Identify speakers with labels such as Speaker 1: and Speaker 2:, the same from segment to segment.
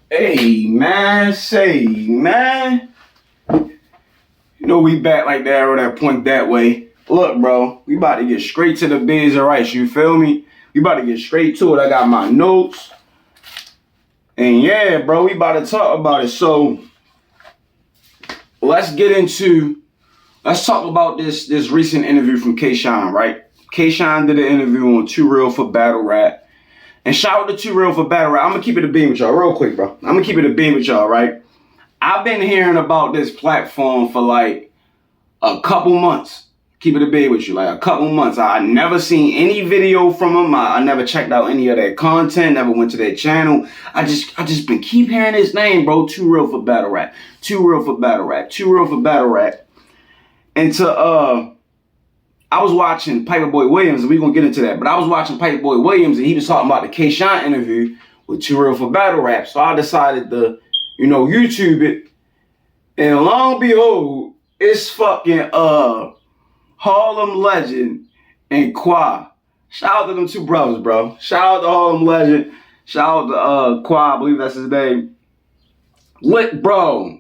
Speaker 1: Hey man, say man. You know we back like that or that point that way. Look, bro, we about to get straight to the biz and rice, you feel me? We about to get straight to it. I got my notes. And yeah, bro, we about to talk about it. So let's talk about this recent interview from K-Shine, right? K-Shine did an interview on Too Real for Battle Rap. And shout out to Too Real for Battle Rap. I'm gonna keep it a beam with y'all real quick, bro. I'm gonna keep it a beam with y'all, right? I've been hearing about this platform for like a couple months. Keep it a beam with you, like a couple months. I never seen any video from them. I never checked out any of their content. Never went to their channel. I just been keep hearing his name, bro. Too Real for Battle Rap. Too Real for Battle Rap. Too Real for Battle Rap. And I was watching Piper Boy Williams, and we're gonna get into that. But I was watching Piper Boy Williams, and he was talking about the K-Shine interview with Too Real for Battle Rap. So I decided to, YouTube it. And lo and behold, it's fucking Harlem Legend and Qua. Shout out to them two brothers, bro. Shout out to Harlem Legend. Shout out to Qua, I believe that's his name. Look, bro.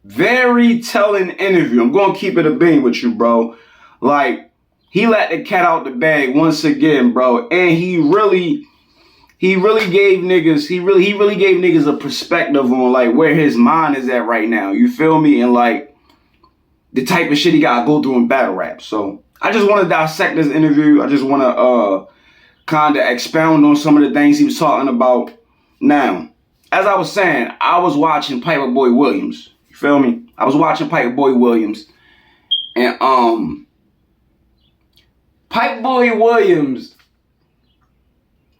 Speaker 1: Very telling interview. I'm gonna keep it a beam with you, bro. Like, he let the cat out the bag once again, bro. And he really gave niggas a perspective on like where his mind is at right now. You feel me? And like the type of shit he gotta go through in battle rap. So I just want to dissect this interview. I just want to kind of expound on some of the things he was talking about. Now, as I was saying, I was watching Piper Boy Williams. You feel me? I was watching Piper Boy Williams. And Piper Boy Williams,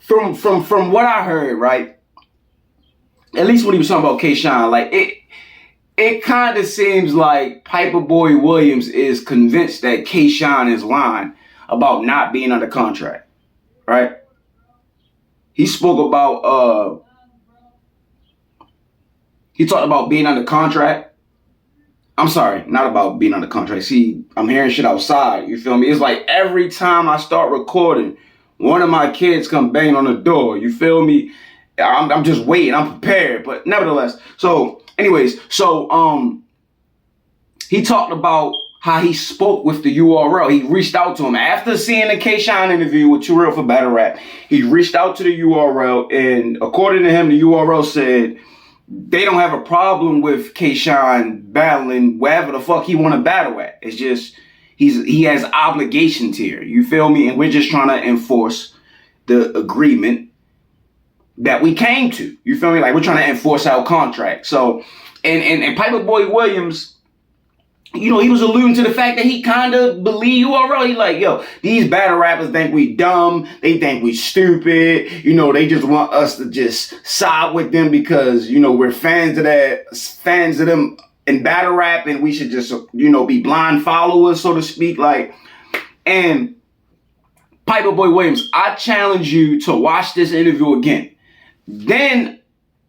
Speaker 1: from what I heard, right? At least when he was talking about K-Shine, like it kind of seems like Piper Boy Williams is convinced that K-Shine is lying about not being under contract, right? He spoke about he talked about being under contract. I'm sorry, not about being under contract. See, I'm hearing shit outside. You feel me? It's like every time I start recording, one of my kids come banging on the door. You feel me? I'm just waiting. I'm prepared. But nevertheless, he talked about how he spoke with the URL. He reached out to him after seeing the K-Shine interview with Too Real for Battle Rap. He reached out to the URL, and according to him, the URL said they don't have a problem with K-Shine battling wherever the fuck he want to battle at. It's just he has obligations here. You feel me? And we're just trying to enforce the agreement that we came to. You feel me? Like, we're trying to enforce our contract. So, and Piper Boy Williams, he was alluding to the fact that he kind of believe URL. He like, yo, these battle rappers think we dumb. They think we stupid. They just want us to just side with them because, we're fans of them in battle rap, and we should just, be blind followers, so to speak. Like, and Piper Boy Williams, I challenge you to watch this interview again. Then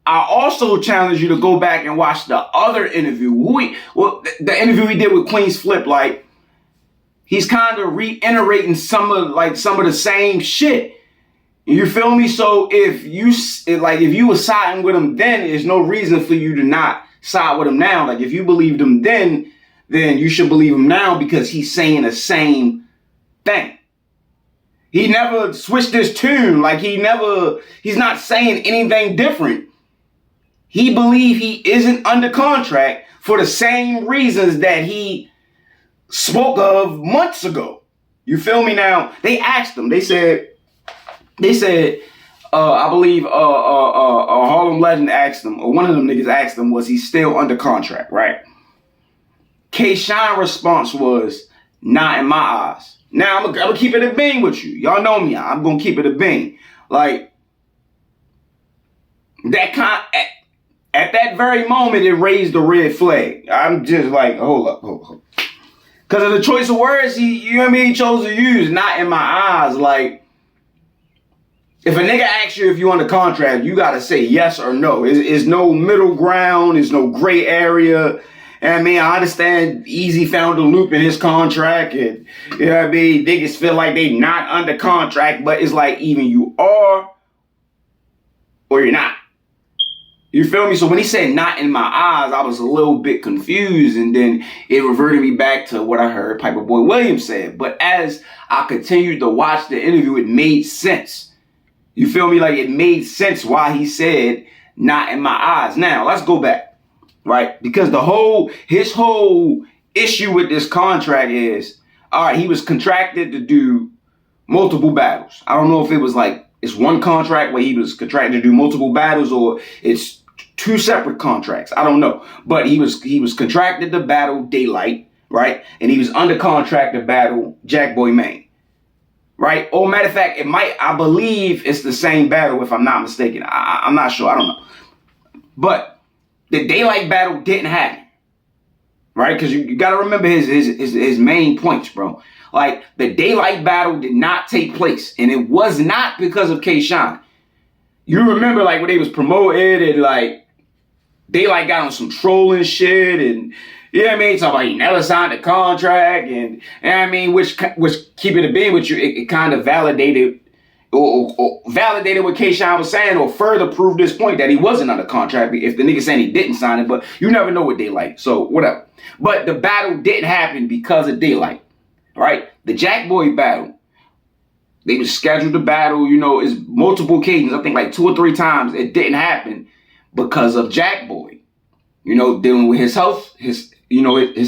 Speaker 1: I also challenge you to go back and watch the other interview. The interview he did with Queen's Flip. Like, he's kind of reiterating some of the same shit. You feel me? So if you were siding with him then, there's no reason for you to not side with him now. Like, if you believed him then you should believe him now because he's saying the same thing. He never switched his tune. Like, he's not saying anything different. He believed he isn't under contract for the same reasons that he spoke of months ago. You feel me? Now, they asked him, they said, I believe Harlem Legend asked him, or one of them niggas asked him, was he still under contract, right? K-Shine response was, not in my eyes. Now, I'm gonna keep it a bean with you. Y'all know me. I'm gonna keep it a bean. Like, at that very moment, it raised the red flag. I'm just like, hold up. Because of the choice of words he chose to use, not in my eyes. Like, if a nigga asks you if you under contract, you gotta say yes or no. It's no middle ground. There's no gray area. And I understand Easy found a loop in his contract, and niggas feel like they not under contract, but it's like even you are or you're not. You feel me? So when he said not in my eyes, I was a little bit confused, and then it reverted me back to what I heard Piper Boy Williams said. But as I continued to watch the interview, it made sense. You feel me? Like, it made sense why he said not in my eyes. Now, let's go back, right? Because his whole issue with this contract is, all right, he was contracted to do multiple battles. I don't know if it was like, it's one contract where he was contracted to do multiple battles, or it's two separate contracts. I don't know. But he was contracted to battle Daylight, right? And he was under contract to battle Jack Boy Maine, right? Or matter of fact, I believe it's the same battle, if I'm not mistaken. I'm not sure. I don't know. But the Daylight battle didn't happen, right? Because you got to remember his main points, bro. Like, the Daylight battle did not take place, and it was not because of K-Shine. You remember, like, when they was promoted, and like Daylight got on some trolling shit, and you know what I mean, talking about he never signed a contract, and you know what I mean, which keep it a being with you, it kind of validated or validated what K-Shine was saying, or further proved this point that he wasn't under contract if the nigga saying he didn't sign it. But you never know with Daylight, so whatever. But the battle didn't happen because of Daylight, right? The Jack Boy battle, they was scheduled to battle, you know, it's multiple occasions. I think like 2 or 3 times it didn't happen because of Jack Boy, you know, dealing with his health, his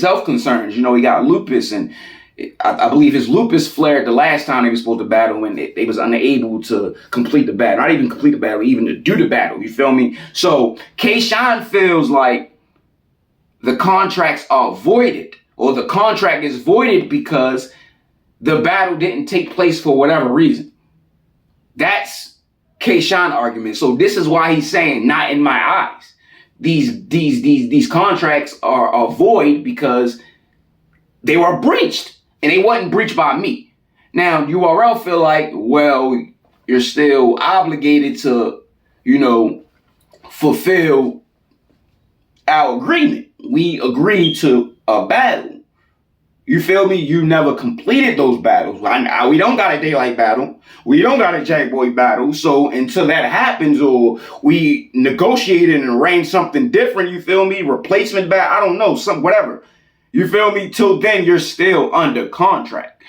Speaker 1: health concerns. You know, he got lupus, and I believe his lupus flared the last time they was supposed to battle, when they was unable to complete the battle. Not even complete the battle, even to do the battle. You feel me? So K-Shine feels like the contracts are voided, or the contract is voided because the battle didn't take place for whatever reason. That's K-Shine argument. So this is why he's saying not in my eyes. These contracts are void because they were breached, and they wasn't breached by me. Now, URL feel like, well, you're still obligated to, you know, fulfill our agreement. We agreed to a battle. You feel me? You never completed those battles. We don't got a Daylight battle. We don't got a Jack Boy battle. So until that happens, or we negotiated and arranged something different, you feel me? Replacement battle, I don't know, whatever. You feel me? Till then, you're still under contract,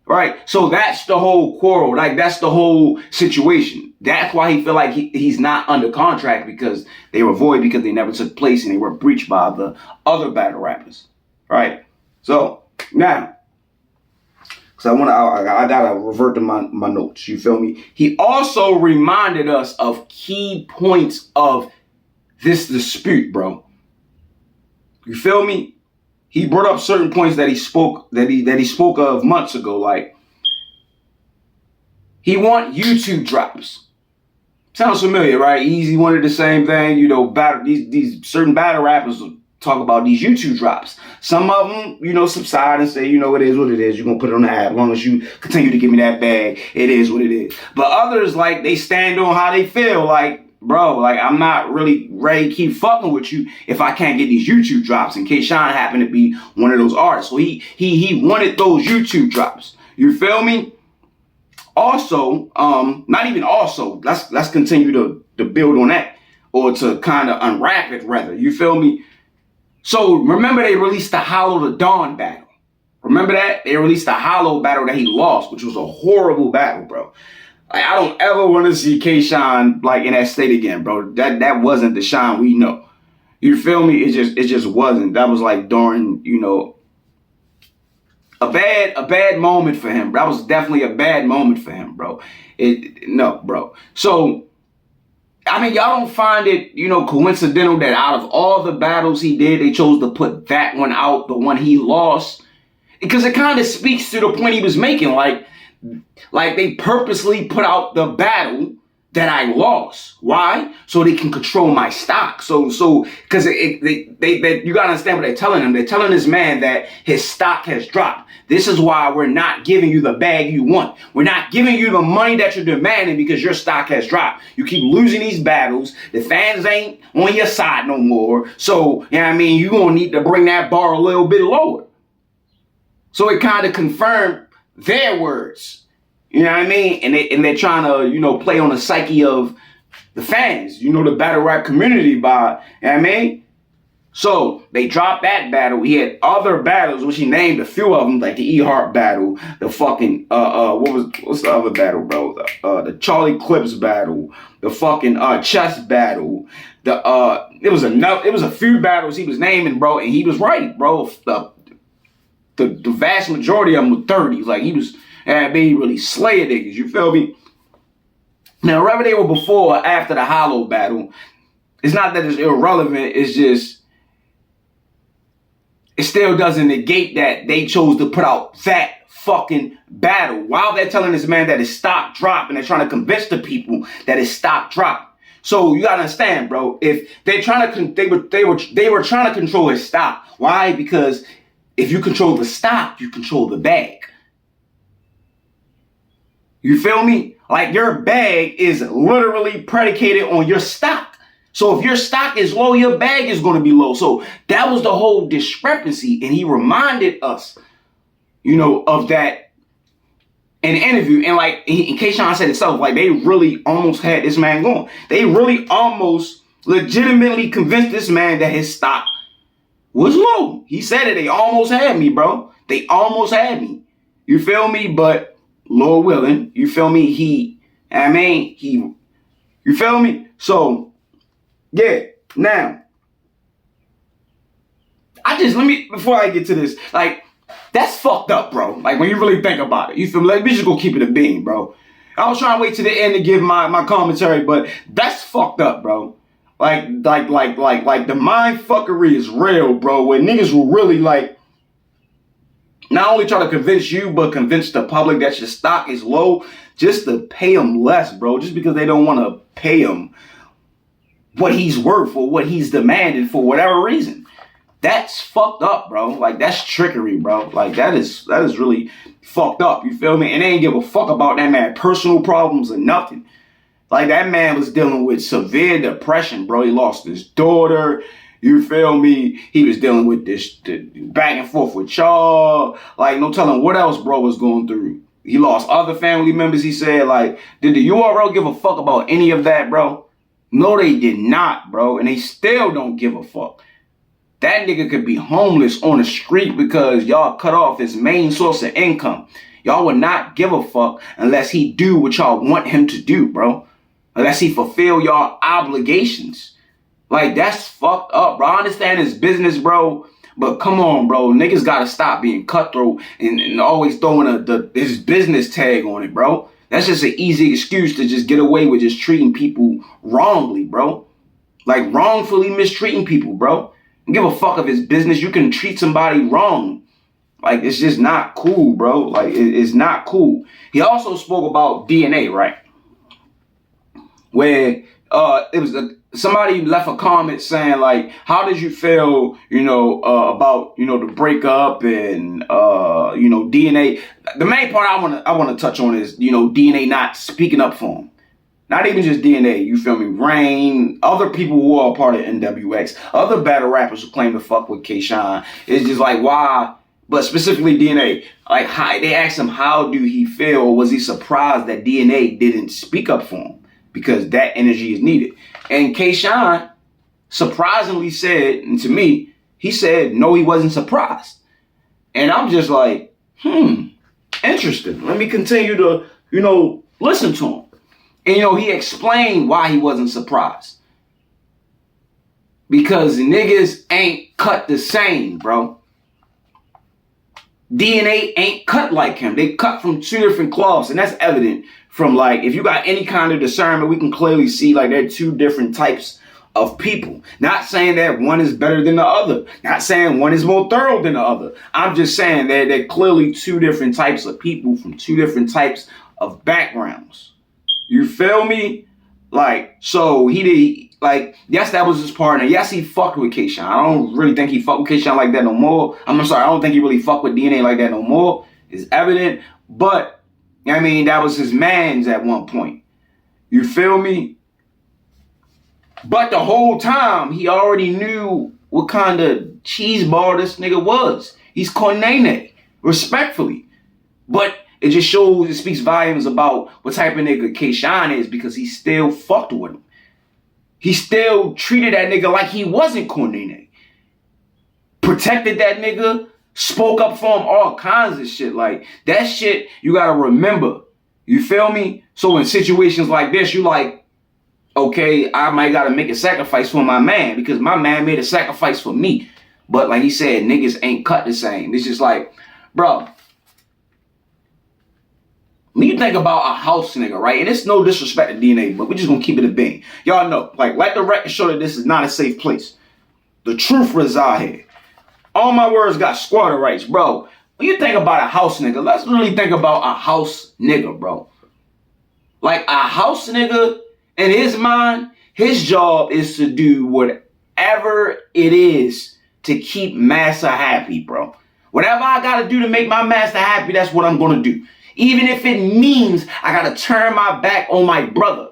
Speaker 1: right? So that's the whole quarrel. Like, that's the whole situation. That's why he feel like he's not under contract, because they were void because they never took place and they were breached by the other battle rappers, right? So now, because I gotta revert to my notes. You feel me? He also reminded us of key points of this dispute, bro. You feel me? He brought up certain points that he spoke of months ago. Like, he want YouTube drops. Sounds familiar, right? Easy wanted the same thing. You know, these certain battle rappers talk about these YouTube drops. Some of them, you know, subside and say, you know, it is what it is. You're going to put it on the app. As long as you continue to give me that bag, it is what it is. But others, like, they stand on how they feel. Like, bro, like, I'm not really ready to keep fucking with you if I can't get these YouTube drops. And K-Shine happened to be one of those artists. So he wanted those YouTube drops. You feel me? Also, not even also, let's continue to build on that, or to kind of unwrap it, rather. You feel me? So remember, they released the Hollow to Dawn battle. Remember that? They released the Hollow battle that he lost, which was a horrible battle, bro. Like, I don't ever want to see K-Shine like in that state again, bro. That wasn't the Shine we know. You feel me? It just wasn't. That was like during, you know, a bad moment for him. That was definitely a bad moment for him, bro. No, bro. So, I mean, y'all don't find it, you know, coincidental that out of all the battles he did, they chose to put that one out, the one he lost? Because it kind of speaks to the point he was making. Like they purposely put out the battle that I lost. Why? So they can control my stock. So because you gotta understand what they're telling him. They're telling this man that his stock has dropped. This is why we're not giving you the bag you want. We're not giving you the money that you're demanding because your stock has dropped. You keep losing these battles. The fans ain't on your side no more. So, you know what I mean? You're gonna need to bring that bar a little bit lower. So it kind of confirmed their words. You know what I mean? And they're trying to, you know, play on the psyche of the fans, the battle rap community by, you know what I mean? So they dropped that battle. He had other battles, which he named a few of them, like the E Heart battle, the fucking what's the other battle, bro? The Charlie Clips battle, the fucking chess battle. It was a few battles he was naming, bro, and he was right, bro. The vast majority of them were 30s. Like he was, really slaying niggas. You feel me? Now, whether they were before or after the Hollow battle, it's not that it's irrelevant. It's just, it still doesn't negate that they chose to put out that fucking battle while they're telling this man that his stock dropped, and they're trying to convince the people that his stock dropped. So you gotta understand, bro. If they're trying to, they were trying to control his stock. Why? Because if you control the stock, you control the bag. You feel me? Like your bag is literally predicated on your stock. So if your stock is low, your bag is going to be low. So that was the whole discrepancy. And he reminded us, of that in the interview. And like, in K-Shine said itself, like they really almost had this man going. They really almost legitimately convinced this man that his stock was low. He said it. They almost had me, bro. They almost had me. You feel me? But Lord willing, you feel me? You feel me? So, yeah, now, before I get to this, like, that's fucked up, bro. Like, when you really think about it, you feel me? Like, we just gonna keep it a bean, bro. I was trying to wait to the end to give my commentary, but that's fucked up, bro. Like, the mind fuckery is real, bro, where niggas will really, like, not only try to convince you, but convince the public that your stock is low just to pay him less, bro, just because they don't want to pay him what he's worth or what he's demanded for whatever reason. That's fucked up, bro. Like, that's trickery, bro. Like, that is really fucked up. You feel me? And they ain't give a fuck about that man's personal problems or nothing. Like, that man was dealing with severe depression, bro. He lost his daughter. You feel me? He was dealing with this back and forth with y'all. Like, no telling what else bro was going through. He lost other family members, he said. Like, did the URL give a fuck about any of that, bro? No, they did not, bro. And they still don't give a fuck. That nigga could be homeless on the street because y'all cut off his main source of income. Y'all would not give a fuck unless he do what y'all want him to do, bro. Unless he fulfill y'all obligations. Like, that's fucked up, bro. I understand it's business, bro. But come on, bro. Niggas gotta stop being cutthroat and always throwing this business tag on it, bro. That's just an easy excuse to just get away with just treating people wrongly, bro. Like, wrongfully mistreating people, bro. Don't give a fuck of his business. You can treat somebody wrong. Like, it's just not cool, bro. Like, it's not cool. He also spoke about DNA, right? Where it was somebody left a comment saying, like, how did you feel, about, the breakup and, DNA. The main part I want to touch on is, DNA not speaking up for him. Not even just DNA, you feel me? Rain, other people who are a part of NWX, other battle rappers who claim to fuck with K-Shine. It's just like, why? But specifically DNA, like, they asked him, how do he feel? Was he surprised that DNA didn't speak up for him? Because that energy is needed. And K-Shine surprisingly said, and to me, he said, no, he wasn't surprised. And I'm just like, interesting. Let me continue to, listen to him. And, he explained why he wasn't surprised. Because niggas ain't cut the same, bro. DNA ain't cut like him. They cut from two different cloths. And that's evident from, like, if you got any kind of discernment, we can clearly see, like, they're two different types of people. Not saying that one is better than the other. Not saying one is more thorough than the other. I'm just saying that they're clearly two different types of people from two different types of backgrounds. You feel me? Like, so he did, like, yes, that was his partner. Yes, he fucked with K-Shine. I don't really think he fucked with K-Shine like that no more. I'm sorry, I don't think he really fucked with DNA like that no more. It's evident. But, I mean, that was his man's at one point. You feel me? But the whole time, he already knew what kind of cheese ball this nigga was. He's Cornene, respectfully. But it just shows, it speaks volumes about what type of nigga K-Shine is because he still fucked with him. he still treated that nigga like he wasn't Cornine. Protected that nigga, spoke up for him, all kinds of shit. Like, that shit, you gotta remember. You feel me? So in situations like this, you like, okay, I might gotta make a sacrifice for my man because my man made a sacrifice for me. But like he said, niggas ain't cut the same. It's just like, bro, when you think about a house nigga, right? And it's no disrespect to DNA, but we're just gonna keep it a bean. Y'all know, like, let the record show that this is not a safe place. The truth reside here. All my words got squatter rights, bro. When you think about a house nigga, let's really think about a house nigga, bro. Like, a house nigga, in his mind, his job is to do whatever it is to keep master happy, bro. Whatever I gotta do to make my master happy, that's what I'm gonna do. Even if it means I gotta turn my back on my brother.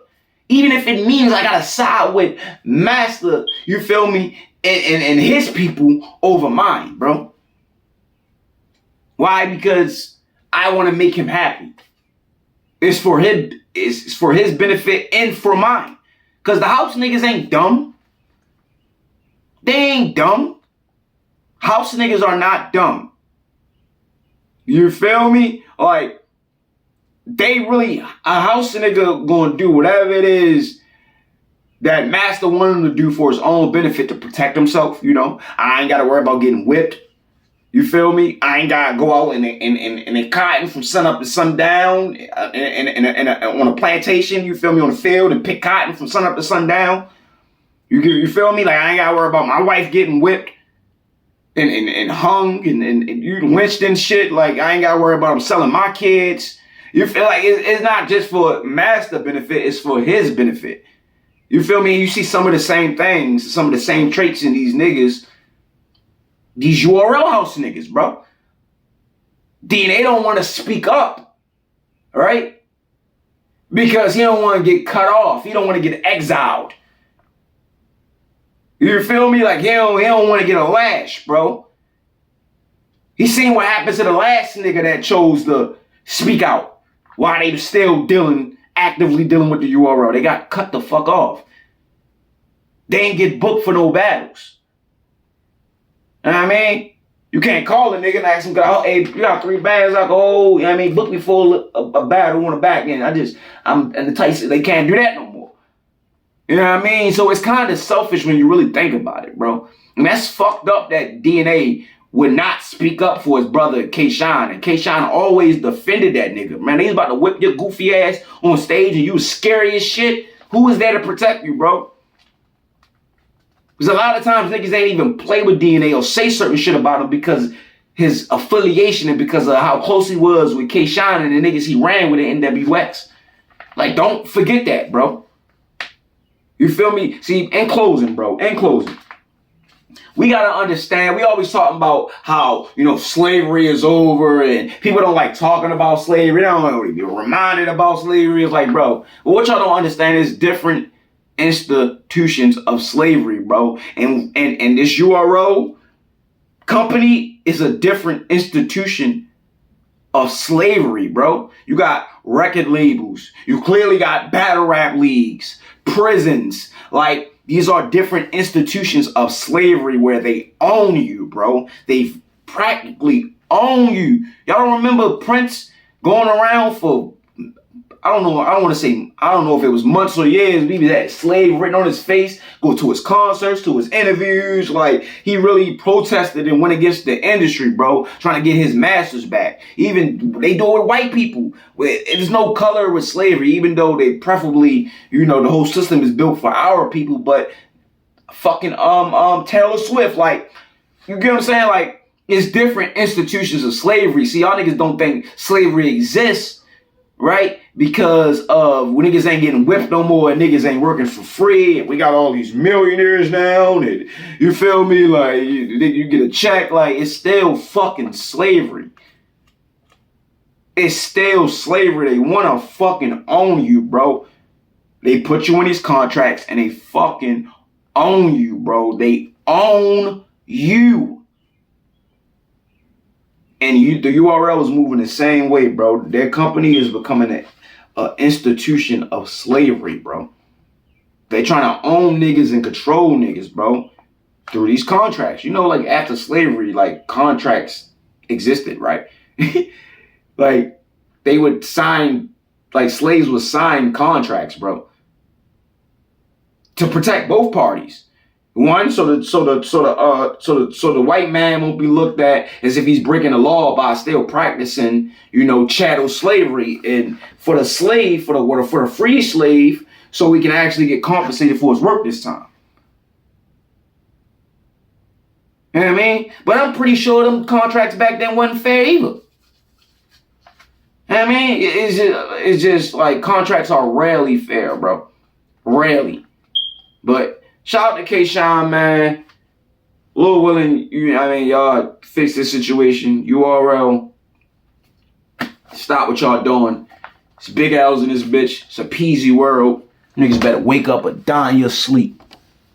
Speaker 1: Even if it means I gotta side with master, you feel me, and his people over mine, bro. Why? Because I want to make him happy. It's for his benefit and for mine. Because the house niggas ain't dumb. They ain't dumb. House niggas are not dumb. You feel me? Like, they really, a house nigga gonna do whatever it is that master wanted him to do for his own benefit to protect himself, you know? I ain't gotta worry about getting whipped. You feel me? I ain't gotta go out and cotton from sun up to sundown on a plantation, you feel me, on the field and pick cotton from sun up to sundown. You feel me? Like, I ain't gotta worry about my wife getting whipped and hung and you lynched and shit. Like, I ain't gotta worry about him selling my kids. You feel like it's not just for master benefit, it's for his benefit. You feel me? You see some of the same things, some of the same traits in these niggas, these URL house niggas, bro. DNA don't want to speak up, right? Because he don't want to get cut off. He don't want to get exiled. You feel me? Like, he don't want to get a lash, bro. He seen what happened to the last nigga that chose to speak out while they still actively dealing with the URL. They got cut the fuck off. They ain't get booked for no battles. You know what I mean? You can't call a nigga and ask him, hey, you got 3 battles, I go, you know what I mean, book me for a battle on the back end. And the Tyson, they can't do that no more. You know what I mean? So it's kind of selfish when you really think about it, bro. And that's fucked up that DNA would not speak up for his brother K-Shine. And K-Shine always defended that nigga. Man, he's about to whip your goofy ass on stage and you was scary as shit. Who is there to protect you, bro? Because a lot of times niggas ain't even play with DNA or say certain shit about him because his affiliation and because of how close he was with K-Shine and the niggas he ran with in NWX. Like, don't forget that, bro. You feel me? See, in closing, bro, we gotta understand, we always talking about how, you know, slavery is over and people don't like talking about slavery. They don't want to be reminded about slavery. It's like, bro, what y'all don't understand is different institutions of slavery, bro. And this URO company is a different institution of slavery, bro. You got record labels. You clearly got battle rap leagues, prisons. Like, these are different institutions of slavery where they own you, bro. They practically own you. Y'all don't remember Prince going around for, I don't know if it was months or years, maybe that slave written on his face, go to his concerts, to his interviews. Like, he really protested and went against the industry, bro, trying to get his masters back. Even they do it with white people. There's no color with slavery, even though they preferably, you know, the whole system is built for our people. But fucking Taylor Swift, like, you get what I'm saying? Like, it's different institutions of slavery. See, y'all niggas don't think slavery exists, right? Because of when niggas ain't getting whipped no more and niggas ain't working for free and we got all these millionaires now and you feel me, like you get a check. Like, it's still fucking slavery. It's still slavery. They want to fucking own you, bro. They put you in these contracts and they fucking own you, bro. They own you. And the URL is moving the same way, bro. Their company is becoming an institution of slavery, bro. They trying to own niggas and control niggas, bro, through these contracts. You know, like after slavery, like contracts existed, right? Like they would sign, like slaves would sign contracts, bro, to protect both parties. One, so the white man won't be looked at as if he's breaking the law by still practicing, you know, chattel slavery, and for the slave, for the free slave, so we can actually get compensated for his work this time. You know what I mean? But I'm pretty sure them contracts back then wasn't fair either. You know what I mean? It's just like contracts are rarely fair, bro. Rarely. But shout out to K-Shine, man. Lil willing, y'all fix this situation. URL. Stop what y'all doing. It's big L's in this bitch. It's a peasy world. Niggas better wake up or die in your sleep.